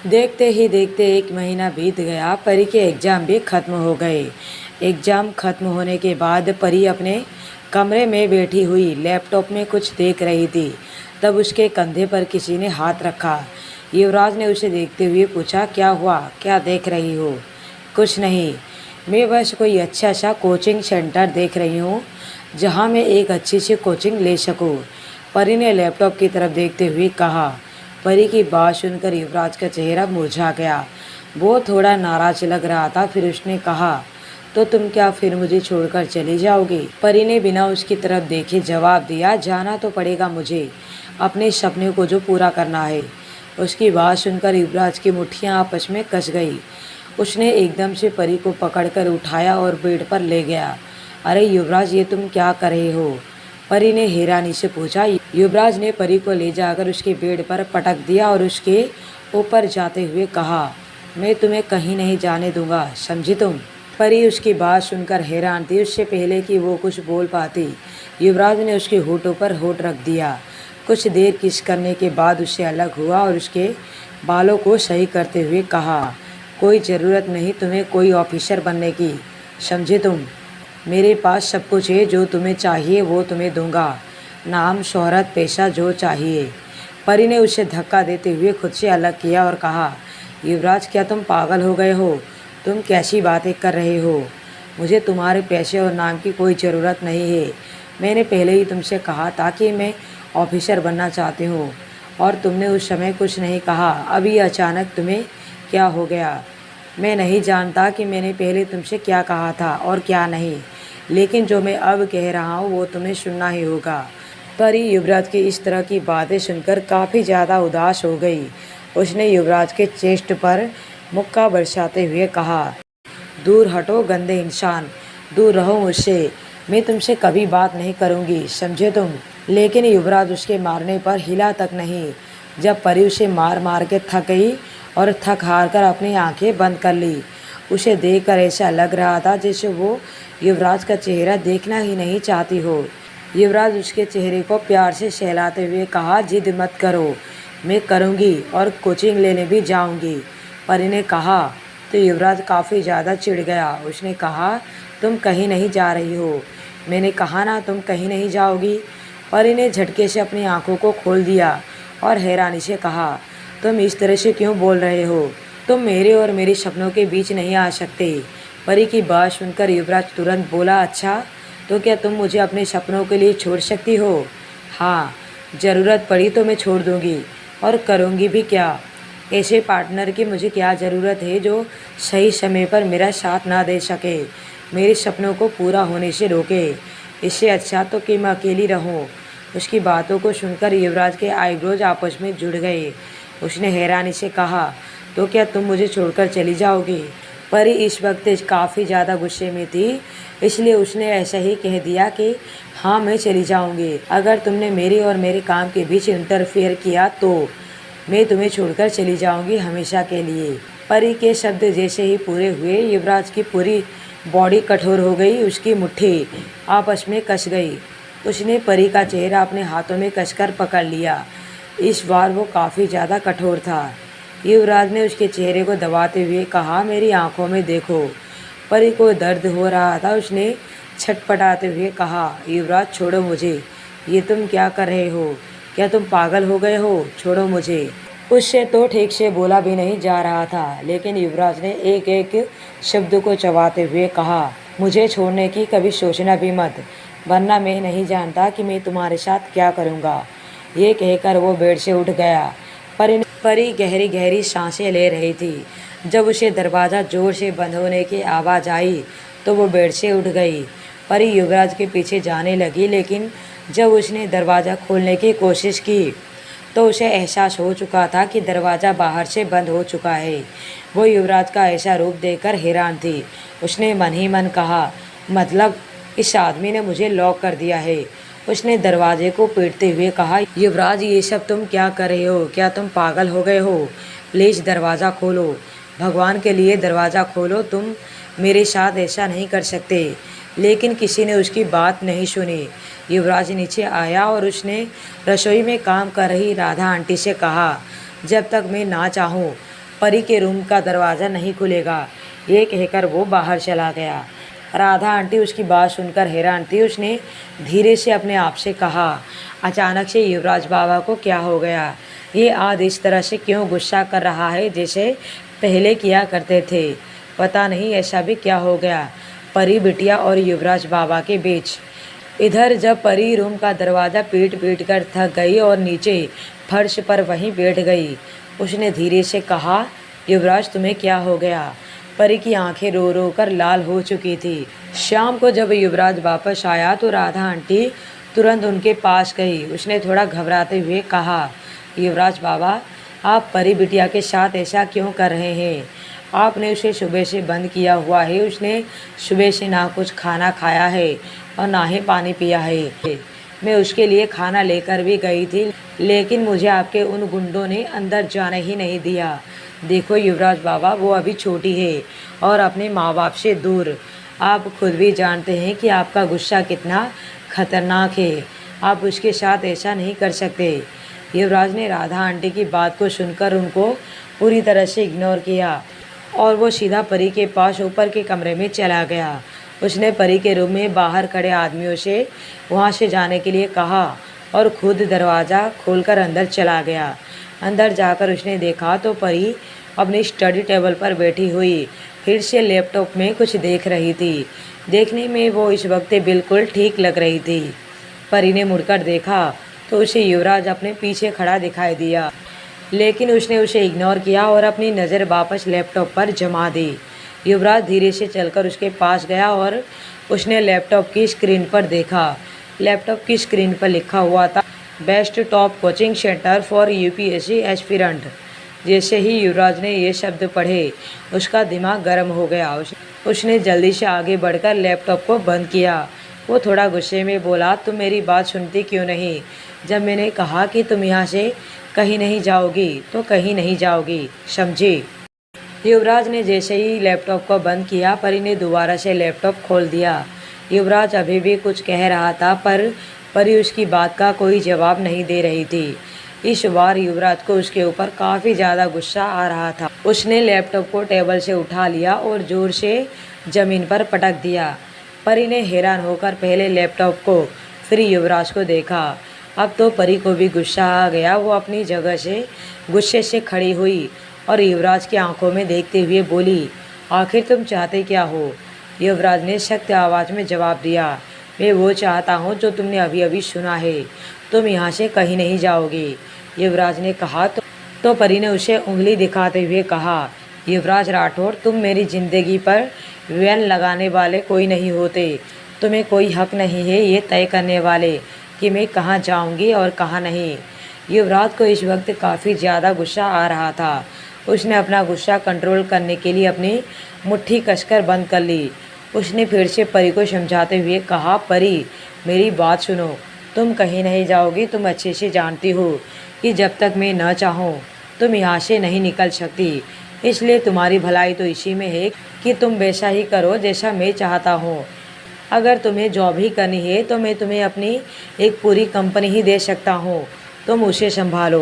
देखते ही देखते 1 महीना बीत गया। परी के एग्ज़ाम भी ख़त्म हो गए। एग्ज़ाम ख़त्म होने के बाद परी अपने कमरे में बैठी हुई लैपटॉप में कुछ देख रही थी। तब उसके कंधे पर किसी ने हाथ रखा। युवराज ने उसे देखते हुए पूछा, क्या हुआ, क्या देख रही हो? कुछ नहीं, मैं बस कोई अच्छा सा कोचिंग सेंटर देख रही हूँ जहाँ मैं एक अच्छी सी कोचिंग ले सकूँ। परी ने लैपटॉप की तरफ देखते हुए कहा। परी की बात सुनकर युवराज का चेहरा मुरझा गया। वो थोड़ा नाराज लग रहा था। फिर उसने कहा, तो तुम क्या फिर मुझे छोड़कर चली जाओगी? परी ने बिना उसकी तरफ देखे जवाब दिया, जाना तो पड़ेगा मुझे, अपने सपने को जो पूरा करना है। उसकी बात सुनकर युवराज की मुट्ठियां आपस में कस गई। उसने एकदम से परी को पकड़कर उठाया और बेड पर ले गया। अरे युवराज, ये तुम क्या कर रहे हो? परी ने हैरानी से पूछा। युवराज ने परी को ले जाकर उसके बेड पर पटक दिया और उसके ऊपर जाते हुए कहा, मैं तुम्हें कहीं नहीं जाने दूंगा, समझी तुम? परी उसकी बात सुनकर हैरान थी। उससे पहले कि वो कुछ बोल पाती, युवराज ने उसके होठों पर होठ रख दिया। कुछ देर किस करने के बाद उससे अलग हुआ और उसके बालों को सही करते हुए कहा, कोई ज़रूरत नहीं तुम्हें कोई ऑफिसर बनने की, समझे तुम? मेरे पास सब कुछ है, जो तुम्हें चाहिए वो तुम्हें दूंगा, नाम, शोहरत, पैसा, जो चाहिए। परी ने उसे धक्का देते हुए खुद से अलग किया और कहा, युवराज, क्या तुम पागल हो गए हो? तुम कैसी बातें कर रहे हो? मुझे तुम्हारे पैसे और नाम की कोई ज़रूरत नहीं है। मैंने पहले ही तुमसे कहा था कि मैं ऑफिसर बनना चाहती हूँ और तुमने उस समय कुछ नहीं कहा। अभी अचानक तुम्हें क्या हो गया? मैं नहीं जानता कि मैंने पहले तुमसे क्या कहा था और क्या नहीं, लेकिन जो मैं अब कह रहा हूँ वो तुम्हें सुनना ही होगा। परी युवराज की इस तरह की बातें सुनकर काफ़ी ज़्यादा उदास हो गई। उसने युवराज के चेस्ट पर मुक्का बरसाते हुए कहा, दूर हटो गंदे इंसान, दूर रहो मुझसे, मैं तुमसे कभी बात नहीं करूँगी, समझे तुम? लेकिन युवराज उसके मारने पर हिला तक नहीं। जब परी उसे मार मार के थक गई और थक हार कर अपनी आंखें बंद कर ली। उसे देखकर ऐसा लग रहा था जैसे वो युवराज का चेहरा देखना ही नहीं चाहती हो। युवराज उसके चेहरे को प्यार से सहलाते हुए कहा, जिद मत करो, मैं करूँगी और कोचिंग लेने भी जाऊँगी। परी ने कहा। तो युवराज काफ़ी ज़्यादा चिढ़ गया। उसने कहा, तुम कहीं नहीं जा रही हो, मैंने कहा ना तुम कहीं नहीं जाओगी। परी ने झटके से अपनी आंखों को खोल दिया और हैरानी से कहा, तुम इस तरह से क्यों बोल रहे हो? तुम मेरे और मेरे सपनों के बीच नहीं आ सकते। परी की बात सुनकर युवराज तुरंत बोला, अच्छा, तो क्या तुम मुझे अपने सपनों के लिए छोड़ सकती हो? हाँ, ज़रूरत पड़ी तो मैं छोड़ दूँगी और करूँगी भी क्या। ऐसे पार्टनर की मुझे क्या ज़रूरत है जो सही समय पर मेरा साथ ना दे सके, मेरे सपनों को पूरा होने से रोके। इससे अच्छा तो कि मैं अकेली रहूं। उसकी बातों को सुनकर युवराज के आईब्रोज आपस में जुड़ गए। उसने हैरानी से कहा, तो क्या तुम मुझे छोड़कर चली जाओगी? परी इस वक्त काफ़ी ज़्यादा गुस्से में थी, इसलिए उसने ऐसा ही कह दिया कि हाँ, मैं चली जाऊंगी। अगर तुमने मेरे और मेरे काम के बीच इंटरफेयर किया तो मैं तुम्हें छोड़कर चली जाऊंगी हमेशा के लिए। परी के शब्द जैसे ही पूरे हुए, युवराज की पूरी बॉडी कठोर हो गई। उसकी मुट्ठी आपस में कस गई। उसने परी का चेहरा अपने हाथों में कसकर पकड़ लिया। इस बार वो काफ़ी ज़्यादा कठोर था। युवराज ने उसके चेहरे को दबाते हुए कहा, मेरी आंखों में देखो। परी को दर्द हो रहा था। उसने छटपटाते हुए कहा, युवराज, छोड़ो मुझे, ये तुम क्या कर रहे हो? क्या तुम पागल हो गए हो? छोड़ो मुझे। उससे तो ठीक से बोला भी नहीं जा रहा था, लेकिन युवराज ने एक एक शब्द को चबाते हुए कहा, मुझे छोड़ने की कभी सोचना भी मत, वरना मैं नहीं जानता कि मैं तुम्हारे साथ क्या करूँगा। ये कहकर वो बेड से उठ गया। परी गहरी गहरी सांसें ले रही थी। जब उसे दरवाज़ा जोर से बंद होने की आवाज़ आई तो वो बेड से उठ गई। परी युवराज के पीछे जाने लगी, लेकिन जब उसने दरवाज़ा खोलने की कोशिश की तो उसे एहसास हो चुका था कि दरवाज़ा बाहर से बंद हो चुका है। वो युवराज का ऐसा रूप देखकर हैरान थी। उसने मन ही मन कहा, मतलब इस आदमी ने मुझे लॉक कर दिया है। उसने दरवाजे को पीटते हुए कहा, युवराज, ये सब तुम क्या कर रहे हो? क्या तुम पागल हो गए हो? प्लीज़ दरवाज़ा खोलो, भगवान के लिए दरवाज़ा खोलो, तुम मेरे साथ ऐसा नहीं कर सकते। लेकिन किसी ने उसकी बात नहीं सुनी। युवराज नीचे आया और उसने रसोई में काम कर रही राधा आंटी से कहा, जब तक मैं ना चाहूँ परी के रूम का दरवाज़ा नहीं खुलेगा, ये कहकर वो बाहर चला गया। राधा आंटी उसकी बात सुनकर हैरान थी। उसने धीरे से अपने आप से कहा, अचानक से युवराज बाबा को क्या हो गया? ये आज इस तरह से क्यों गुस्सा कर रहा है जैसे पहले किया करते थे? पता नहीं ऐसा भी क्या हो गया परी बिटिया और युवराज बाबा के बीच। इधर जब परी रूम का दरवाज़ा पीट पीट कर थक गई और नीचे फर्श पर वहीं बैठ गई, उसने धीरे से कहा, युवराज तुम्हें क्या हो गया? परी की आंखें रो रो कर लाल हो चुकी थी। शाम को जब युवराज वापस आया तो राधा आंटी तुरंत उनके पास गई। उसने थोड़ा घबराते हुए कहा, युवराज बाबा, आप परी बिटिया के साथ ऐसा क्यों कर रहे हैं? आपने उसे सुबह से बंद किया हुआ है। उसने सुबह से ना कुछ खाना खाया है और ना ही पानी पिया है। मैं उसके लिए खाना लेकर भी गई थी, लेकिन मुझे आपके उन गुंडों ने अंदर जाने ही नहीं दिया। देखो युवराज बाबा, वो अभी छोटी है और अपने माँ बाप से दूर। आप खुद भी जानते हैं कि आपका गुस्सा कितना खतरनाक है। आप उसके साथ ऐसा नहीं कर सकते। युवराज ने राधा आंटी की बात को सुनकर उनको पूरी तरह से इग्नोर किया और वो सीधा परी के पास ऊपर के कमरे में चला गया। उसने परी के रूम में बाहर खड़े आदमियों से वहाँ से जाने के लिए कहा और खुद दरवाज़ा खोलकर अंदर चला गया। अंदर जाकर उसने देखा तो परी अपनी स्टडी टेबल पर बैठी हुई फिर से लैपटॉप में कुछ देख रही थी। देखने में वो इस वक्त बिल्कुल ठीक लग रही थी। परी ने मुड़कर देखा तो उसे युवराज अपने पीछे खड़ा दिखाई दिया, लेकिन उसने उसे इग्नोर किया और अपनी नज़र वापस लैपटॉप पर जमा दी। युवराज धीरे से चलकर उसके पास गया और उसने लैपटॉप की स्क्रीन पर देखा। लैपटॉप की स्क्रीन पर लिखा हुआ था, best top coaching centre for UPSC aspirant. जैसे ही युवराज ने ये शब्द पढ़े, उसका दिमाग गर्म हो गया। उसने जल्दी से आगे बढ़कर लैपटॉप को बंद किया। वो थोड़ा गुस्से में बोला, तुम मेरी बात सुनती क्यों नहीं? जब मैंने कहा कि तुम यहाँ से कहीं नहीं जाओगी तो कहीं नहीं जाओगी, समझी? युवराज ने जैसे ही लैपटॉप को बंद किया, परी ने दोबारा से लैपटॉप खोल दिया। युवराज अभी भी कुछ कह रहा था पर परी उसकी बात का कोई जवाब नहीं दे रही थी। इस बार युवराज को उसके ऊपर काफ़ी ज़्यादा गुस्सा आ रहा था। उसने लैपटॉप को टेबल से उठा लिया और ज़ोर से ज़मीन पर पटक दिया। परी ने हैरान होकर पहले लैपटॉप को फिर युवराज को देखा। अब तो परी को भी गुस्सा आ गया। वो अपनी जगह से गुस्से से खड़ी हुई और युवराज की आंखों में देखते हुए बोली, आखिर तुम चाहते क्या हो? युवराज ने सख्त आवाज़ में जवाब दिया, मैं वो चाहता हूँ जो तुमने अभी अभी सुना है। तुम यहाँ से कहीं नहीं जाओगे। युवराज ने कहा तो परी ने उसे उंगली दिखाते हुए कहा, युवराज राठौड़, तुम मेरी ज़िंदगी पर वैन लगाने वाले कोई नहीं होते। तुम्हें कोई हक नहीं है ये तय करने वाले कि मैं कहाँ जाऊँगी और कहाँ नहीं। युवराज को इस वक्त काफ़ी ज़्यादा गुस्सा आ रहा था। उसने अपना गुस्सा कंट्रोल करने के लिए अपनी मुट्ठी कसकर बंद कर ली। उसने फिर से परी को समझाते हुए कहा, परी मेरी बात सुनो, तुम कहीं नहीं जाओगी। तुम अच्छे से जानती हो कि जब तक मैं न चाहूँ तुम यहाँ से नहीं निकल सकती। इसलिए तुम्हारी भलाई तो इसी में है कि तुम वैसा ही करो जैसा मैं चाहता हूँ। अगर तुम्हें जॉब ही करनी है तो मैं तुम्हें अपनी एक पूरी कंपनी ही दे सकता हूँ, तुम उसे संभालो।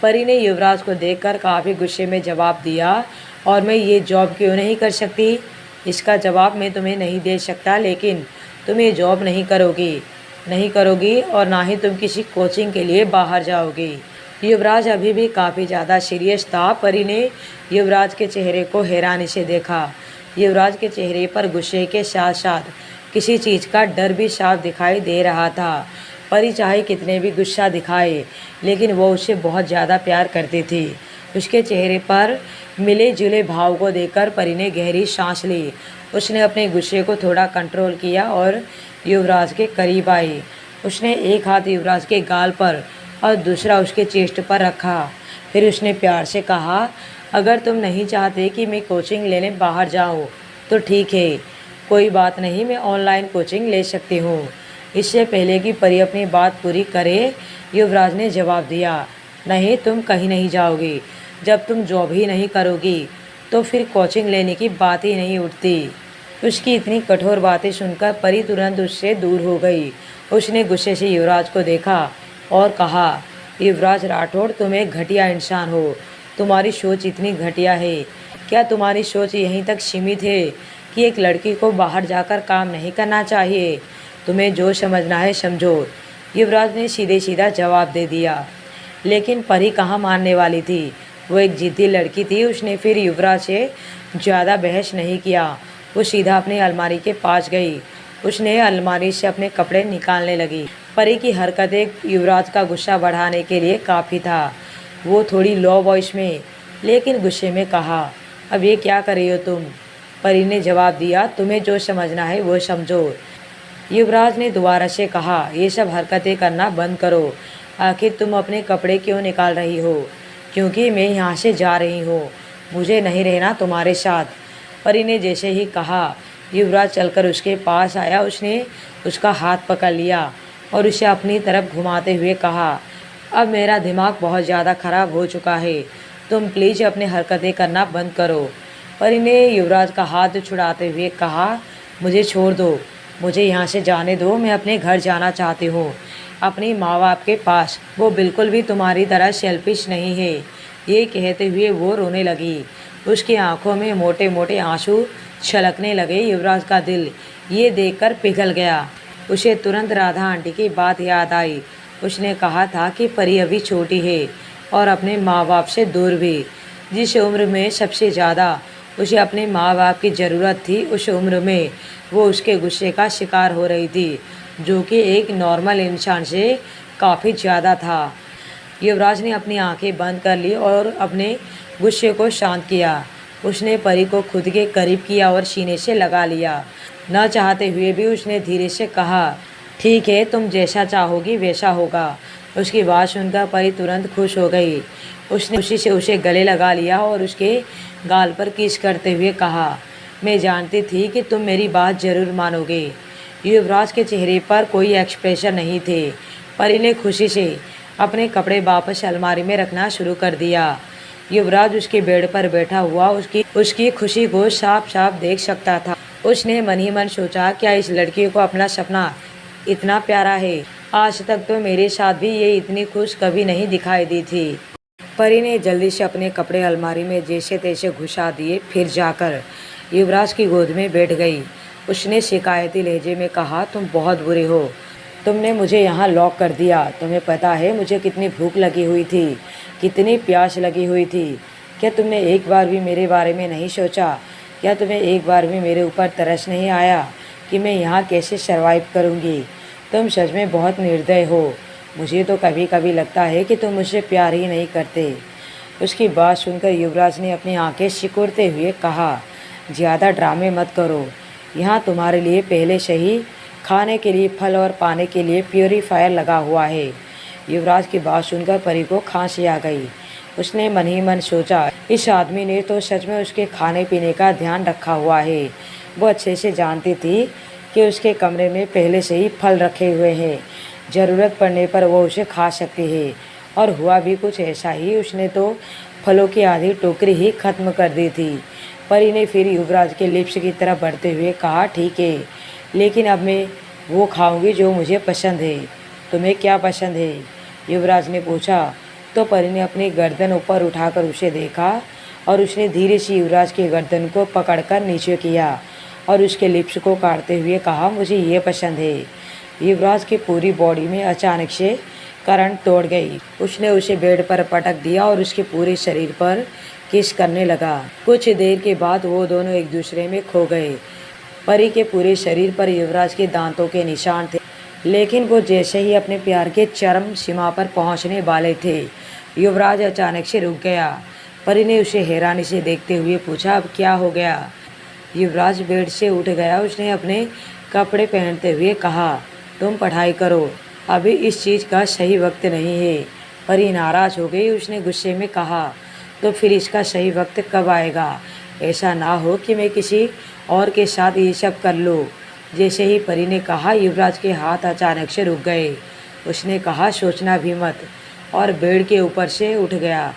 परी ने युवराज को देखकर काफ़ी गुस्से में जवाब दिया, और मैं ये जॉब क्यों नहीं कर सकती? इसका जवाब मैं तुम्हें नहीं दे सकता, लेकिन तुम ये जॉब नहीं करोगी और ना ही तुम किसी कोचिंग के लिए बाहर जाओगी। युवराज अभी भी काफ़ी ज़्यादा सीरियस था। परी ने युवराज के चेहरे को हैरानी से देखा। युवराज के चेहरे पर गुस्से के साथ साथ किसी चीज़ का डर भी साफ दिखाई दे रहा था। परी चाहे कितने भी गुस्सा दिखाए, लेकिन वो उससे बहुत ज़्यादा प्यार करती थी। उसके चेहरे पर मिले जुले भाव को देखकर परी ने गहरी सांस ली। उसने अपने गुस्से को थोड़ा कंट्रोल किया और युवराज के करीब आई। उसने एक हाथ युवराज के गाल पर और दूसरा उसके चेस्ट पर रखा। फिर उसने प्यार से कहा, अगर तुम नहीं चाहते कि मैं कोचिंग लेने बाहर जाऊँ तो ठीक है, कोई बात नहीं, मैं ऑनलाइन कोचिंग ले सकती हूँ। इससे पहले कि परी अपनी बात पूरी करे, युवराज ने जवाब दिया, नहीं, तुम कहीं नहीं जाओगी। जब तुम जॉब ही नहीं करोगी तो फिर कोचिंग लेने की बात ही नहीं उठती। उसकी इतनी कठोर बातें सुनकर परी तुरंत उससे दूर हो गई। उसने गुस्से से युवराज को देखा और कहा, युवराज राठौड़, तुम एक घटिया इंसान हो। तुम्हारी सोच इतनी घटिया है। क्या तुम्हारी सोच यहीं तक सीमित है कि एक लड़की को बाहर जाकर काम नहीं करना चाहिए? तुम्हें जो समझना है समझो, युवराज ने सीधे सीधा जवाब दे दिया। लेकिन परी कहाँ मानने वाली थी। वो एक जिद्दी लड़की थी। उसने फिर युवराज से ज़्यादा बहस नहीं किया। वो सीधा अपनी अलमारी के पास गई। उसने अलमारी से अपने कपड़े निकालने लगी। परी की हरकतें युवराज का गुस्सा बढ़ाने के लिए काफ़ी था। वो थोड़ी लो वॉइस में लेकिन गुस्से में कहा, अब ये क्या कर रही हो तुम? परी ने जवाब दिया, तुम्हें जो समझना है वो समझो। युवराज ने दोबारा से कहा, ये सब हरकतें करना बंद करो। आखिर तुम अपने कपड़े क्यों निकाल रही हो? क्योंकि मैं यहाँ से जा रही हूँ, मुझे नहीं रहना तुम्हारे साथ। परी ने जैसे ही कहा, युवराज चलकर उसके पास आया। उसने उसका हाथ पकड़ लिया और उसे अपनी तरफ घुमाते हुए कहा, अब मेरा दिमाग बहुत ज़्यादा ख़राब हो चुका है, तुम प्लीज़ अपनी हरकतें करना बंद करो। परी ने युवराज का हाथ छुड़ाते हुए कहा, मुझे छोड़ दो, मुझे यहाँ से जाने दो, मैं अपने घर जाना चाहती हूँ, अपनी माँ बाप के पास। वो बिल्कुल भी तुम्हारी तरह सेल्फिश नहीं है। ये कहते हुए वो रोने लगी। उसकी आंखों में मोटे मोटे आंसू छलकने लगे। युवराज का दिल ये देखकर पिघल गया। उसे तुरंत राधा आंटी की बात याद आई। उसने कहा था कि परी अभी छोटी है और अपने माँ बाप से दूर भी। जिस उम्र में सबसे ज़्यादा उसे अपने माँ बाप की ज़रूरत थी, उस उम्र में वो उसके गुस्से का शिकार हो रही थी, जो कि एक नॉर्मल इंसान से काफ़ी ज़्यादा था। युवराज ने अपनी आंखें बंद कर ली और अपने गुस्से को शांत किया। उसने परी को खुद के करीब किया और सीने से लगा लिया। न चाहते हुए भी उसने धीरे से कहा, ठीक है, तुम जैसा चाहोगी वैसा होगा। उसकी बात सुनकर परी तुरंत खुश हो गई। उसने खुशी से उसे गले लगा लिया और उसके गाल पर किस करते हुए कहा, मैं जानती थी कि तुम मेरी बात ज़रूर मानोगे। युवराज के चेहरे पर कोई एक्सप्रेशन नहीं थे। परी ने खुशी से अपने कपड़े वापस अलमारी में रखना शुरू कर दिया। युवराज उसके बेड पर बैठा हुआ उसकी खुशी को साफ साफ देख सकता था। उसने मन ही मन सोचा, क्या इस लड़की को अपना सपना इतना प्यारा है? आज तक तो मेरे साथ भी ये इतनी खुश कभी नहीं दिखाई दी थी। परी ने जल्दी से अपने कपड़े अलमारी में जैसे तैसे घुसा दिए, फिर जाकर युवराज की गोद में बैठ गई। उसने शिकायती लहजे में कहा, तुम बहुत बुरे हो, तुमने मुझे यहाँ लॉक कर दिया। तुम्हें पता है मुझे कितनी भूख लगी हुई थी, कितनी प्यास लगी हुई थी। क्या तुमने एक बार भी मेरे बारे में नहीं सोचा? क्या तुम्हें एक बार भी मेरे ऊपर तरस नहीं आया कि मैं यहाँ कैसे सरवाइव करूँगी? तुम सच में बहुत निर्दय हो। मुझे तो कभी कभी लगता है कि तुम मुझसे प्यार ही नहीं करते। उसकी बात सुनकर युवराज ने अपनी आंखें सिकुड़ते हुए कहा, ज़्यादा ड्रामे मत करो। यहाँ तुम्हारे लिए पहले से ही खाने के लिए फल और पाने के लिए प्योरीफायर लगा हुआ है। युवराज की बात सुनकर परी को खांसी आ गई। उसने मन ही मन सोचा, इस आदमी ने तो सच में उसके खाने पीने का ध्यान रखा हुआ है। वो अच्छे से जानती थी कि उसके कमरे में पहले से ही फल रखे हुए हैं, ज़रूरत पड़ने पर वो उसे खा सकती है। और हुआ भी कुछ ऐसा ही। उसने तो फलों की आधी टोकरी ही खत्म कर दी थी। परी ने फिर युवराज के लिप्स की तरफ बढ़ते हुए कहा, ठीक है, लेकिन अब मैं वो खाऊंगी जो मुझे पसंद है। तुम्हें क्या पसंद है? युवराज ने पूछा। तो परी ने अपनी गर्दन ऊपर उठाकर उसे देखा और उसने धीरे से युवराज की गर्दन को पकड़कर नीचे किया और उसके लिप्स को काटते हुए कहा, मुझे ये पसंद है। युवराज की पूरी बॉडी में अचानक से करंट तोड़ गई। उसने उसे बेड पर पटक दिया और उसके पूरे शरीर पर किस करने लगा। कुछ देर के बाद वो दोनों एक दूसरे में खो गए। परी के पूरे शरीर पर युवराज के दांतों के निशान थे, लेकिन वो जैसे ही अपने प्यार के चरम सीमा पर पहुंचने वाले थे, युवराज अचानक से रुक गया। परी ने उसे हैरानी से देखते हुए पूछा, अब क्या हो गया? युवराज बेड से उठ गया। उसने अपने कपड़े पहनते हुए कहा, तुम पढ़ाई करो, अभी इस चीज़ का सही वक्त नहीं है। परी नाराज़ हो गई। उसने गुस्से में कहा, तो फिर इसका सही वक्त कब आएगा? ऐसा ना हो कि मैं किसी और के साथ ये सब कर लूँ। जैसे ही परी ने कहा, युवराज के हाथ अचानक से रुक गए। उसने कहा, सोचना भी मत, और बेड के ऊपर से उठ गया।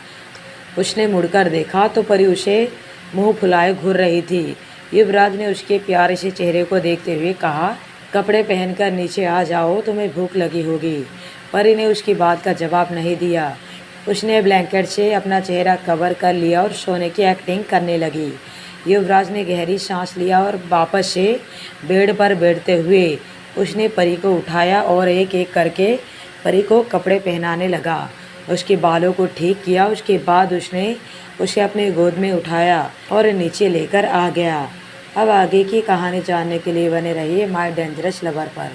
उसने मुड़कर देखा तो परी उसे मुंह फुलाए घूर रही थी। युवराज ने उसके प्यारे से चेहरे को देखते हुए कहा, कपड़े पहनकर नीचे आ जाओ, तुम्हें भूख लगी होगी। परी ने उसकी बात का जवाब नहीं दिया। उसने ब्लैंकेट से अपना चेहरा कवर कर लिया और सोने की एक्टिंग करने लगी। युवराज ने गहरी सांस लिया और वापस से बेड पर बैठते हुए उसने परी को उठाया और एक एक करके परी को कपड़े पहनाने लगा। उसके बालों को ठीक किया। उसके बाद उसने उसे अपने गोद में उठाया और नीचे लेकर आ गया। अब आगे की कहानी जानने के लिए बने रहिए माय डेंजरस लवर पर।